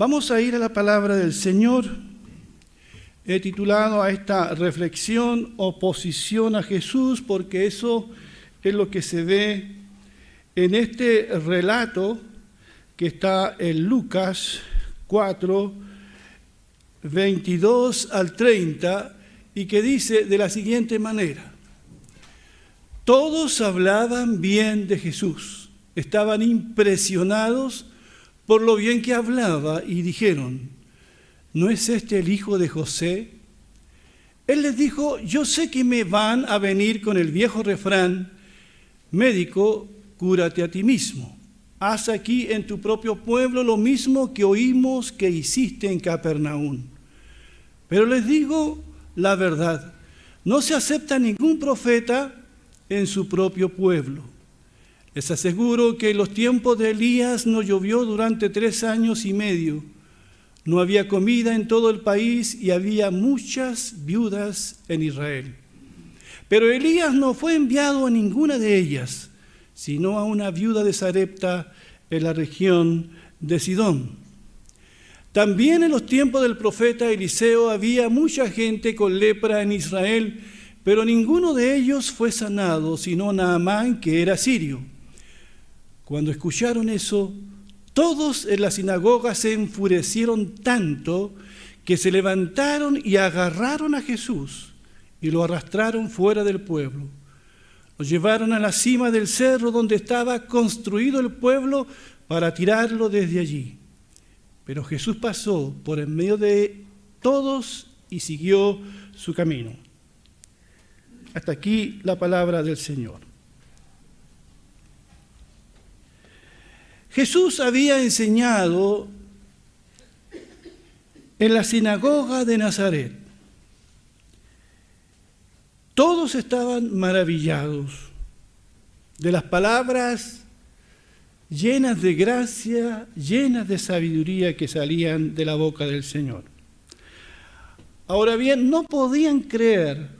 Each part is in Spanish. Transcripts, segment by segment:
Vamos a ir a la palabra del Señor. He titulado a esta reflexión Oposición a Jesús, porque eso es lo que se ve en este relato que está en Lucas 4, 22 al 30, y que dice de la siguiente manera: todos hablaban bien de Jesús, estaban impresionados por lo bien que hablaba y dijeron: ¿no es este el hijo de José? Él les dijo: yo sé que me van a venir con el viejo refrán: médico, cúrate a ti mismo. Haz aquí en tu propio pueblo lo mismo que oímos que hiciste en Capernaum. Pero les digo la verdad, no se acepta ningún profeta en su propio pueblo. Les aseguro que en los tiempos de Elías no llovió durante 3 años y medio. No había comida en todo el país y había muchas viudas en Israel. Pero Elías no fue enviado a ninguna de ellas, sino a una viuda de Sarepta en la región de Sidón. También en los tiempos del profeta Eliseo había mucha gente con lepra en Israel, pero ninguno de ellos fue sanado, sino Naamán, que era sirio. Cuando escucharon eso, todos en la sinagoga se enfurecieron tanto que se levantaron y agarraron a Jesús y lo arrastraron fuera del pueblo. Lo llevaron a la cima del cerro donde estaba construido el pueblo para tirarlo desde allí. Pero Jesús pasó por en medio de todos y siguió su camino. Hasta aquí la palabra del Señor. Jesús había enseñado en la sinagoga de Nazaret. Todos estaban maravillados de las palabras llenas de gracia, llenas de sabiduría que salían de la boca del Señor. Ahora bien, no podían creer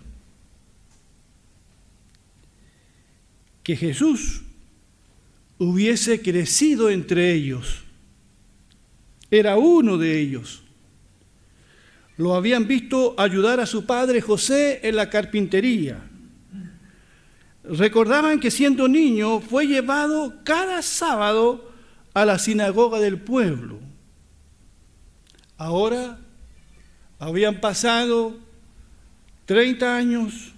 que Jesús hubiese crecido entre ellos. Era uno de ellos. Lo habían visto ayudar a su padre José en la carpintería. Recordaban que siendo niño fue llevado cada sábado a la sinagoga del pueblo. Ahora habían pasado 30 años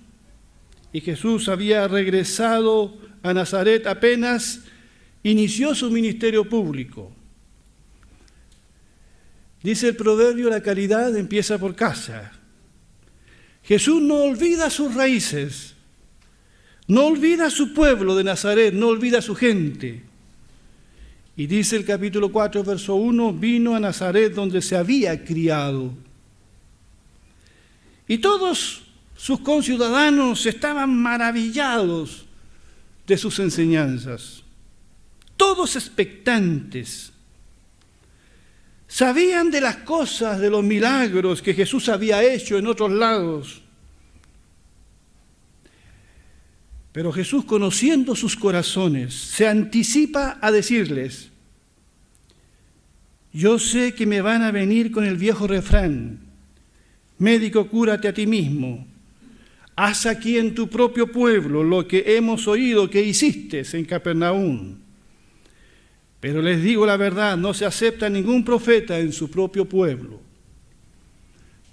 y Jesús había regresado a Nazaret apenas inició su ministerio público. Dice el proverbio: la caridad empieza por casa. Jesús no olvida sus raíces, no olvida su pueblo de Nazaret, no olvida su gente. Y dice el capítulo 4, verso 1, vino a Nazaret donde se había criado. Y todos sus conciudadanos estaban maravillados de sus enseñanzas. Todos expectantes. Sabían de las cosas, de los milagros que Jesús había hecho en otros lados. Pero Jesús, conociendo sus corazones, se anticipa a decirles: yo sé que me van a venir con el viejo refrán: médico, cúrate a ti mismo. Haz aquí en tu propio pueblo lo que hemos oído que hiciste en Capernaum. Pero les digo la verdad, no se acepta ningún profeta en su propio pueblo.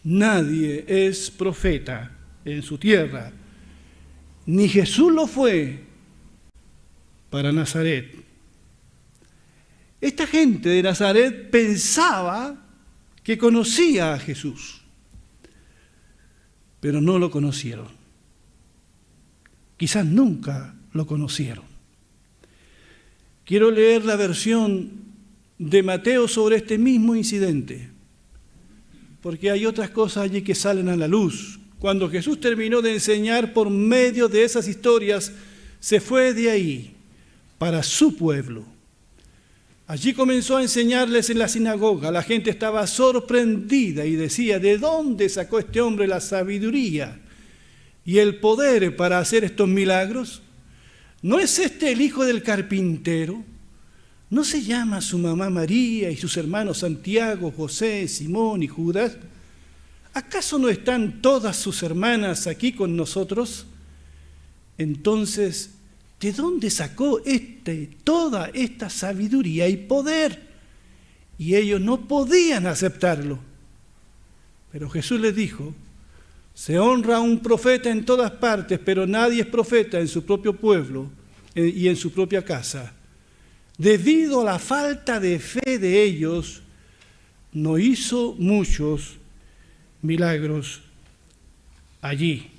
Nadie es profeta en su tierra, ni Jesús lo fue para Nazaret. Esta gente de Nazaret pensaba que conocía a Jesús, pero no lo conocieron. Quizás nunca lo conocieron. Quiero leer la versión de Mateo sobre este mismo incidente, porque hay otras cosas allí que salen a la luz. Cuando Jesús terminó de enseñar por medio de esas historias, se fue de ahí para su pueblo. Allí comenzó a enseñarles en la sinagoga. La gente estaba sorprendida y decía: ¿de dónde sacó este hombre la sabiduría y el poder para hacer estos milagros? ¿No es este el hijo del carpintero? ¿No se llama su mamá María y sus hermanos Santiago, José, Simón y Judas? ¿Acaso no están todas sus hermanas aquí con nosotros? Entonces, ¿de dónde sacó toda esta sabiduría y poder? Y ellos no podían aceptarlo. Pero Jesús les dijo: se honra a un profeta en todas partes, pero nadie es profeta en su propio pueblo y en su propia casa. Debido a la falta de fe de ellos, no hizo muchos milagros allí.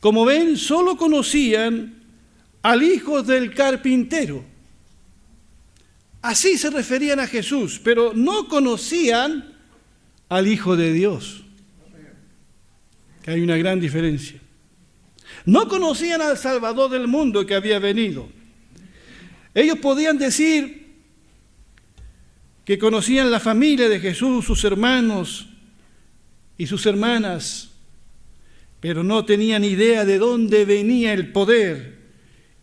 Como ven, solo conocían al hijo del carpintero. Así se referían a Jesús, pero no conocían al Hijo de Dios. Hay una gran diferencia. No conocían al Salvador del mundo que había venido. Ellos podían decir que conocían la familia de Jesús, sus hermanos y sus hermanas, pero no tenían idea de dónde venía el poder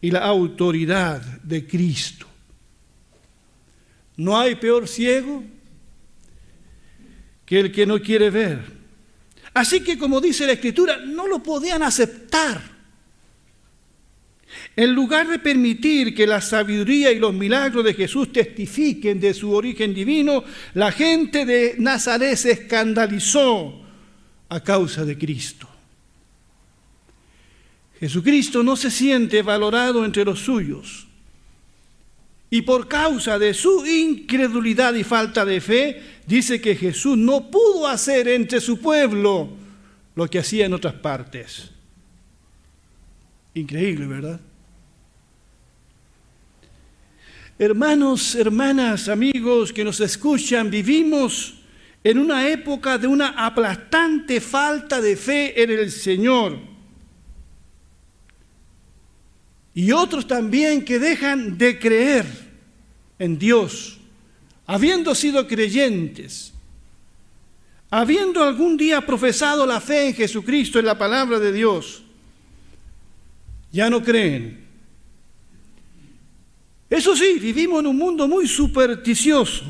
y la autoridad de Cristo. No hay peor ciego que el que no quiere ver. Así que, como dice la Escritura, no lo podían aceptar. En lugar de permitir que la sabiduría y los milagros de Jesús testifiquen de su origen divino, la gente de Nazaret se escandalizó a causa de Cristo. Jesucristo no se siente valorado entre los suyos. Y por causa de su incredulidad y falta de fe, dice que Jesús no pudo hacer entre su pueblo lo que hacía en otras partes. Increíble, ¿verdad? Hermanos, hermanas, amigos que nos escuchan, vivimos en una época de una aplastante falta de fe en el Señor. Y otros también que dejan de creer en Dios, habiendo sido creyentes, habiendo algún día profesado la fe en Jesucristo, en la palabra de Dios, ya no creen. Eso sí, vivimos en un mundo muy supersticioso,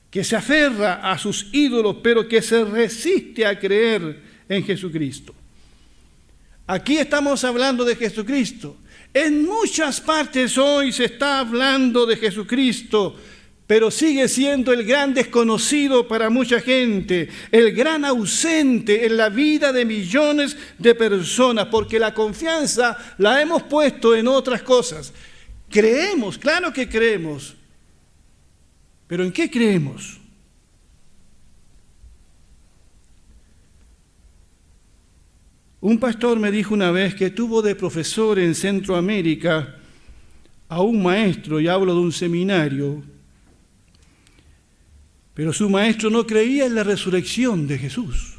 que se aferra a sus ídolos, pero que se resiste a creer en Jesucristo. Aquí estamos hablando de Jesucristo. En muchas partes hoy se está hablando de Jesucristo, pero sigue siendo el gran desconocido para mucha gente, el gran ausente en la vida de millones de personas, porque la confianza la hemos puesto en otras cosas. Creemos, claro que creemos, pero ¿en qué creemos? Un pastor me dijo una vez que tuvo de profesor en Centroamérica a un maestro, y hablo de un seminario, pero su maestro no creía en la resurrección de Jesús.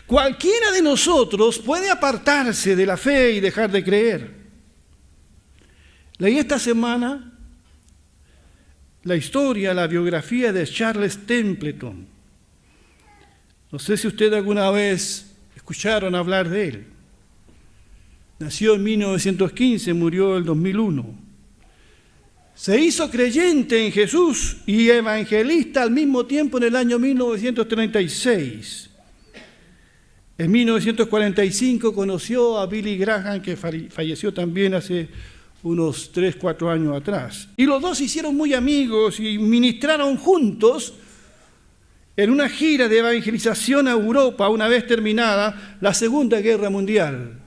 Cualquiera de nosotros puede apartarse de la fe y dejar de creer. Leí esta semana la historia, la biografía de Charles Templeton. No sé si ustedes alguna vez escucharon hablar de él. Nació en 1915, murió en 2001. Se hizo creyente en Jesús y evangelista al mismo tiempo en el año 1936. En 1945 conoció a Billy Graham, que falleció también hace unos 3, 4 años atrás. Y los dos se hicieron muy amigos y ministraron juntos en una gira de evangelización a Europa una vez terminada la Segunda Guerra Mundial.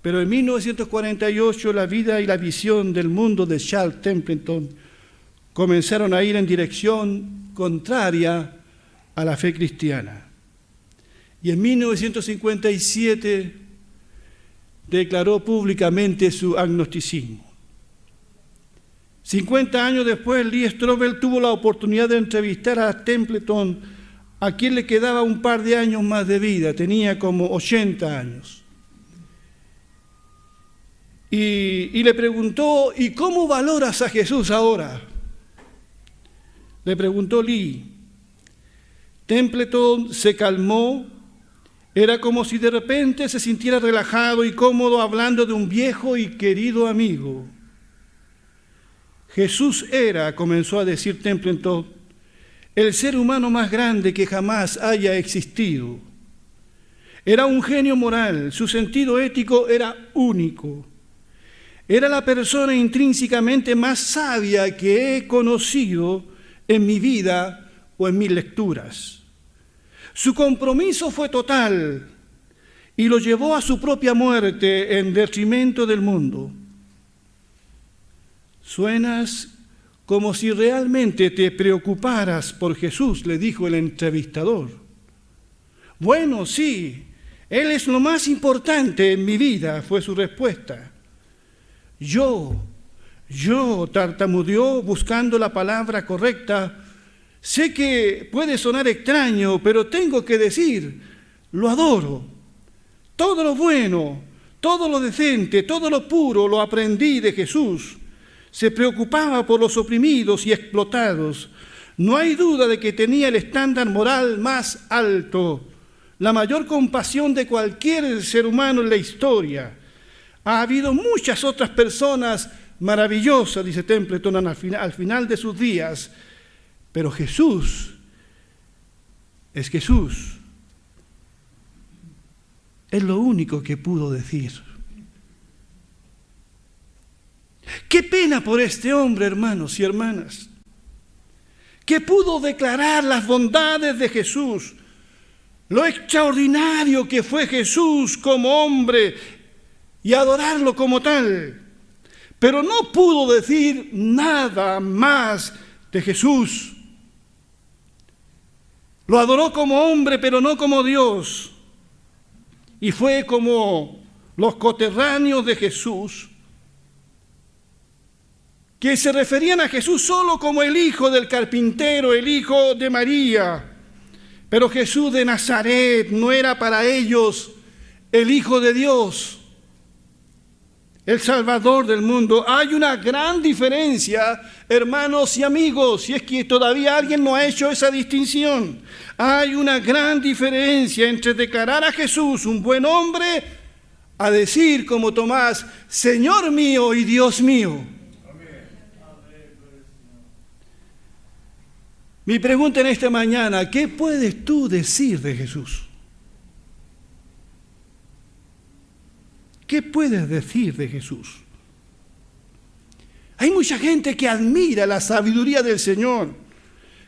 Pero en 1948 la vida y la visión del mundo de Charles Templeton comenzaron a ir en dirección contraria a la fe cristiana. Y en 1957 declaró públicamente su agnosticismo. 50 años después, Lee Strobel tuvo la oportunidad de entrevistar a Templeton, a quien le quedaba un par de años más de vida, tenía como 80 años. Y le preguntó: ¿y cómo valoras a Jesús ahora? Le preguntó Lee. Templeton se calmó Era como si de repente se sintiera relajado y cómodo hablando de un viejo y querido amigo. Jesús era, comenzó a decir Templeton, el ser humano más grande que jamás haya existido. Era un genio moral, su sentido ético era único. Era la persona intrínsecamente más sabia que he conocido en mi vida o en mis lecturas. Su compromiso fue total y lo llevó a su propia muerte en detrimento del mundo. Suenas como si realmente te preocuparas por Jesús, le dijo el entrevistador. Bueno, sí, Él es lo más importante en mi vida, fue su respuesta. Yo, tartamudeó buscando la palabra correcta. Sé que puede sonar extraño, pero tengo que decir, lo adoro. Todo lo bueno, todo lo decente, todo lo puro lo aprendí de Jesús. Se preocupaba por los oprimidos y explotados. No hay duda de que tenía el estándar moral más alto, la mayor compasión de cualquier ser humano en la historia. Ha habido muchas otras personas maravillosas, dice Templeton al final de sus días, pero Jesús es Jesús. Es lo único que pudo decir. Qué pena por este hombre, hermanos y hermanas, que pudo declarar las bondades de Jesús, lo extraordinario que fue Jesús como hombre y adorarlo como tal, pero no pudo decir nada más de Jesús. Lo adoró como hombre, pero no como Dios. Y fue como los coterráneos de Jesús, que se referían a Jesús solo como el hijo del carpintero, el hijo de María. Pero Jesús de Nazaret no era para ellos el Hijo de Dios, el Salvador del mundo. Hay una gran diferencia, hermanos y amigos, si es que todavía alguien no ha hecho esa distinción. Hay una gran diferencia entre declarar a Jesús un buen hombre a decir como Tomás, Señor mío y Dios mío. Mi pregunta en esta mañana, ¿qué puedes tú decir de Jesús? ¿Qué puedes decir de Jesús? Hay mucha gente que admira la sabiduría del Señor,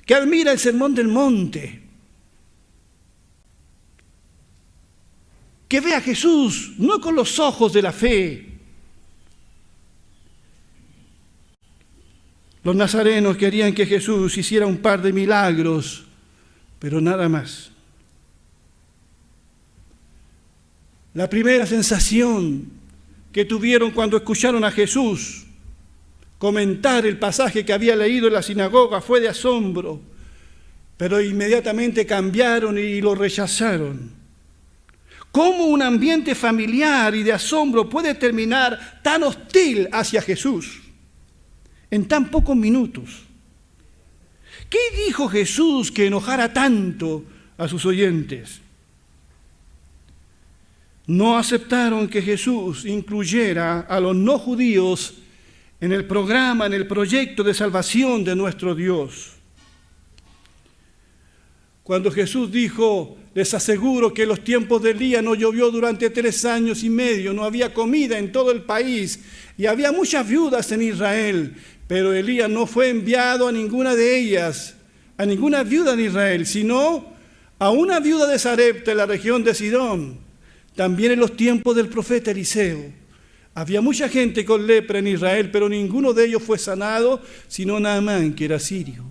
que admira el Sermón del Monte, que ve a Jesús no con los ojos de la fe. Los nazarenos querían que Jesús hiciera un par de milagros, pero nada más. La primera sensación que tuvieron cuando escucharon a Jesús comentar el pasaje que había leído en la sinagoga fue de asombro, pero inmediatamente cambiaron y lo rechazaron. ¿Cómo un ambiente familiar y de asombro puede terminar tan hostil hacia Jesús en tan pocos minutos? ¿Qué dijo Jesús que enojara tanto a sus oyentes? No aceptaron que Jesús incluyera a los no judíos en el programa, en el proyecto de salvación de nuestro Dios. Cuando Jesús dijo, les aseguro que en los tiempos de Elías no llovió durante 3 años y medio, no había comida en todo el país y había muchas viudas en Israel, pero Elías no fue enviado a ninguna de ellas, a ninguna viuda en Israel, sino a una viuda de Sarepta en la región de Sidón. También en los tiempos del profeta Eliseo había mucha gente con lepra en Israel, pero ninguno de ellos fue sanado, sino Naamán, que era sirio.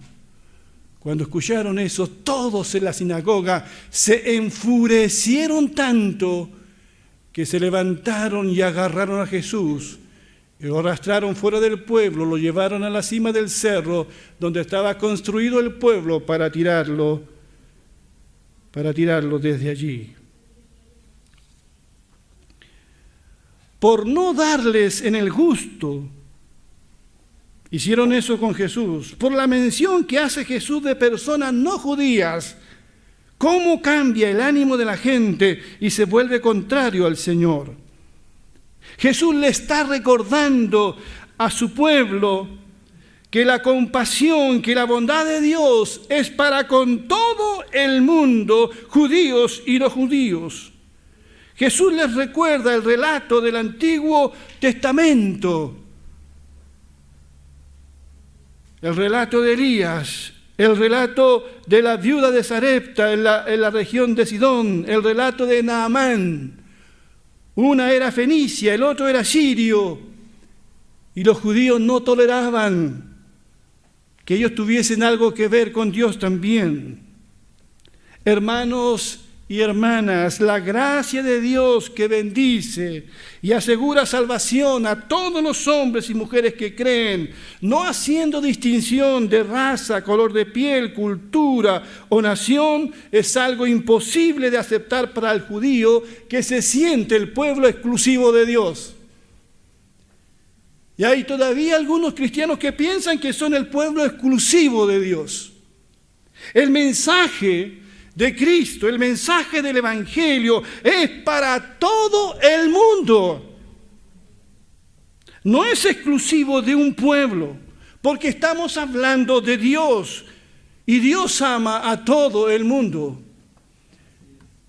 Cuando escucharon eso, todos en la sinagoga se enfurecieron tanto que se levantaron y agarraron a Jesús y lo arrastraron fuera del pueblo, lo llevaron a la cima del cerro donde estaba construido el pueblo para tirarlo desde allí. Por no darles en el gusto, hicieron eso con Jesús. Por la mención que hace Jesús de personas no judías, cómo cambia el ánimo de la gente y se vuelve contrario al Señor. Jesús le está recordando a su pueblo que la compasión, que la bondad de Dios es para con todo el mundo, judíos y no judíos. Jesús les recuerda el relato del Antiguo Testamento, el relato de Elías, el relato de la viuda de Sarepta en la región de Sidón, el relato de Naamán. Una era fenicia, el otro era sirio, y los judíos no toleraban que ellos tuviesen algo que ver con Dios también. Hermanos y hermanas, la gracia de Dios que bendice y asegura salvación a todos los hombres y mujeres que creen, no haciendo distinción de raza, color de piel, cultura o nación, es algo imposible de aceptar para el judío que se siente el pueblo exclusivo de Dios. Y hay todavía algunos cristianos que piensan que son el pueblo exclusivo de Dios. El mensaje de Cristo, el mensaje del Evangelio es para todo el mundo. No es exclusivo de un pueblo, porque estamos hablando de Dios y Dios ama a todo el mundo.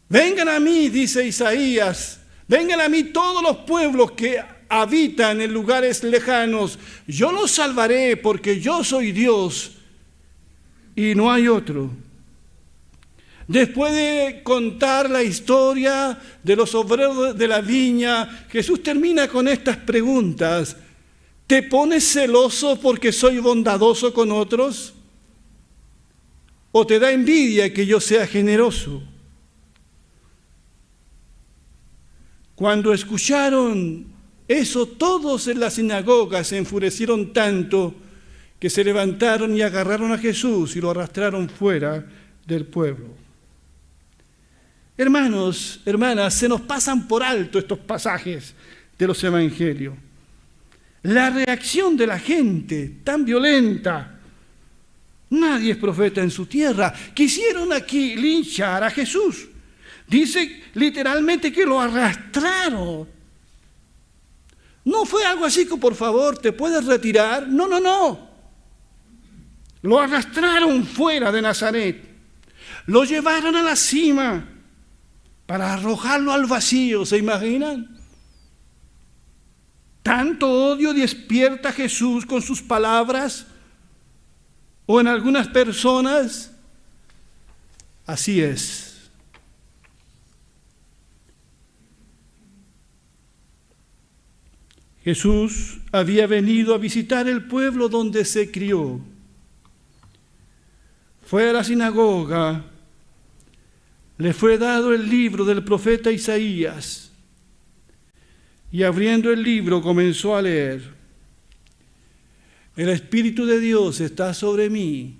Vengan a mí, dice Isaías, vengan a mí todos los pueblos que habitan en lugares lejanos. Yo los salvaré porque yo soy Dios y no hay otro. Después de contar la historia de los obreros de la viña, Jesús termina con estas preguntas. ¿Te pones celoso porque soy bondadoso con otros? ¿O te da envidia que yo sea generoso? Cuando escucharon eso, todos en la sinagoga se enfurecieron tanto que se levantaron y agarraron a Jesús y lo arrastraron fuera del pueblo. Hermanos, hermanas, se nos pasan por alto estos pasajes de los evangelios. La reacción de la gente tan violenta. Nadie es profeta en su tierra. Quisieron aquí linchar a Jesús. Dice literalmente que lo arrastraron. No fue algo así que por favor te puedes retirar. No. Lo arrastraron fuera de Nazaret. Lo llevaron a la cima para arrojarlo al vacío, ¿se imaginan? ¿Tanto odio despierta Jesús con sus palabras? ¿O en algunas personas? Así es. Jesús había venido a visitar el pueblo donde se crió. Fue a la sinagoga. Le fue dado el libro del profeta Isaías y abriendo el libro comenzó a leer. El Espíritu de Dios está sobre mí,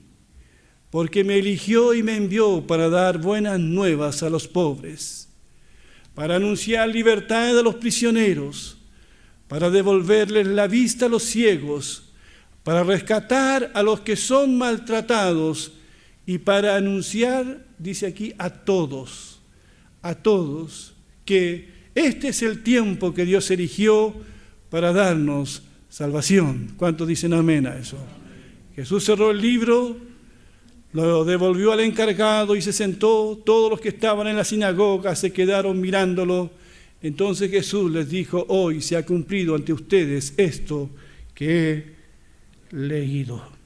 porque me eligió y me envió para dar buenas nuevas a los pobres, para anunciar libertad a los prisioneros, para devolverles la vista a los ciegos, para rescatar a los que son maltratados y para anunciar, dice aquí, a todos, que este es el tiempo que Dios eligió para darnos salvación. ¿Cuántos dicen amén a eso? Jesús cerró el libro, lo devolvió al encargado y se sentó. Todos los que estaban en la sinagoga se quedaron mirándolo. Entonces Jesús les dijo: hoy se ha cumplido ante ustedes esto que he leído.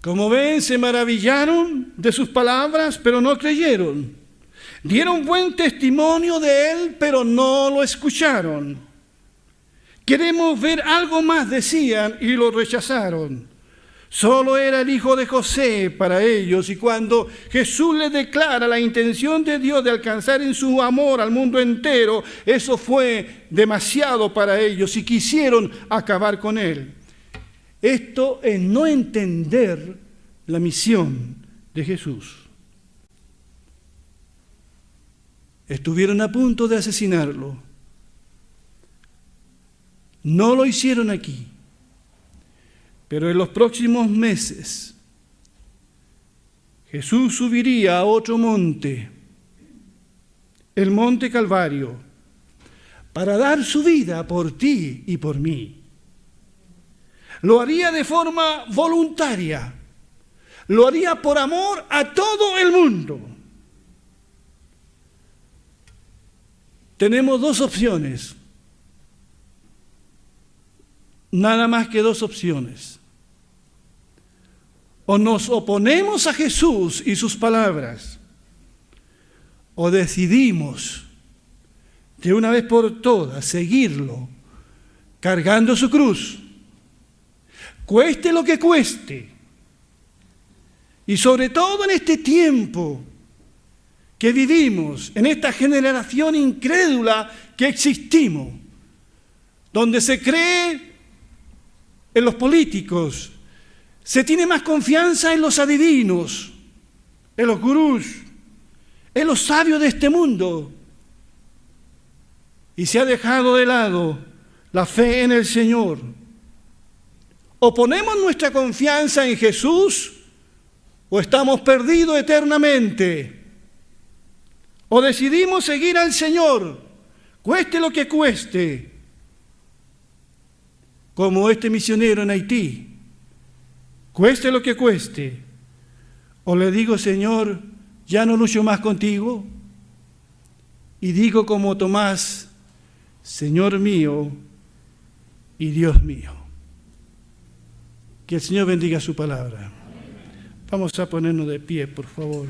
Como ven, se maravillaron de sus palabras, pero no creyeron. Dieron buen testimonio de él, pero no lo escucharon. Queremos ver algo más, decían, y lo rechazaron. Solo era el hijo de José para ellos, y cuando Jesús les declara la intención de Dios de alcanzar en su amor al mundo entero, eso fue demasiado para ellos y quisieron acabar con él. Esto es no entender la misión de Jesús. Estuvieron a punto de asesinarlo. No lo hicieron aquí. Pero en los próximos meses, Jesús subiría a otro monte, el monte Calvario, para dar su vida por ti y por mí. Lo haría de forma voluntaria, lo haría por amor a todo el mundo. Tenemos dos opciones, nada más que dos opciones. O nos oponemos a Jesús y sus palabras, o decidimos de una vez por todas seguirlo, cargando su cruz, cueste lo que cueste. Y sobre todo en este tiempo que vivimos, en esta generación incrédula que existimos, donde se cree en los políticos, se tiene más confianza en los adivinos, en los gurús, en los sabios de este mundo, y se ha dejado de lado la fe en el Señor. O ponemos nuestra confianza en Jesús, o estamos perdidos eternamente. O decidimos seguir al Señor, cueste lo que cueste, como este misionero en Haití, cueste lo que cueste. O le digo, Señor, ya no lucho más contigo, y digo como Tomás, Señor mío y Dios mío. Que el Señor bendiga su palabra. Vamos a ponernos de pie, por favor.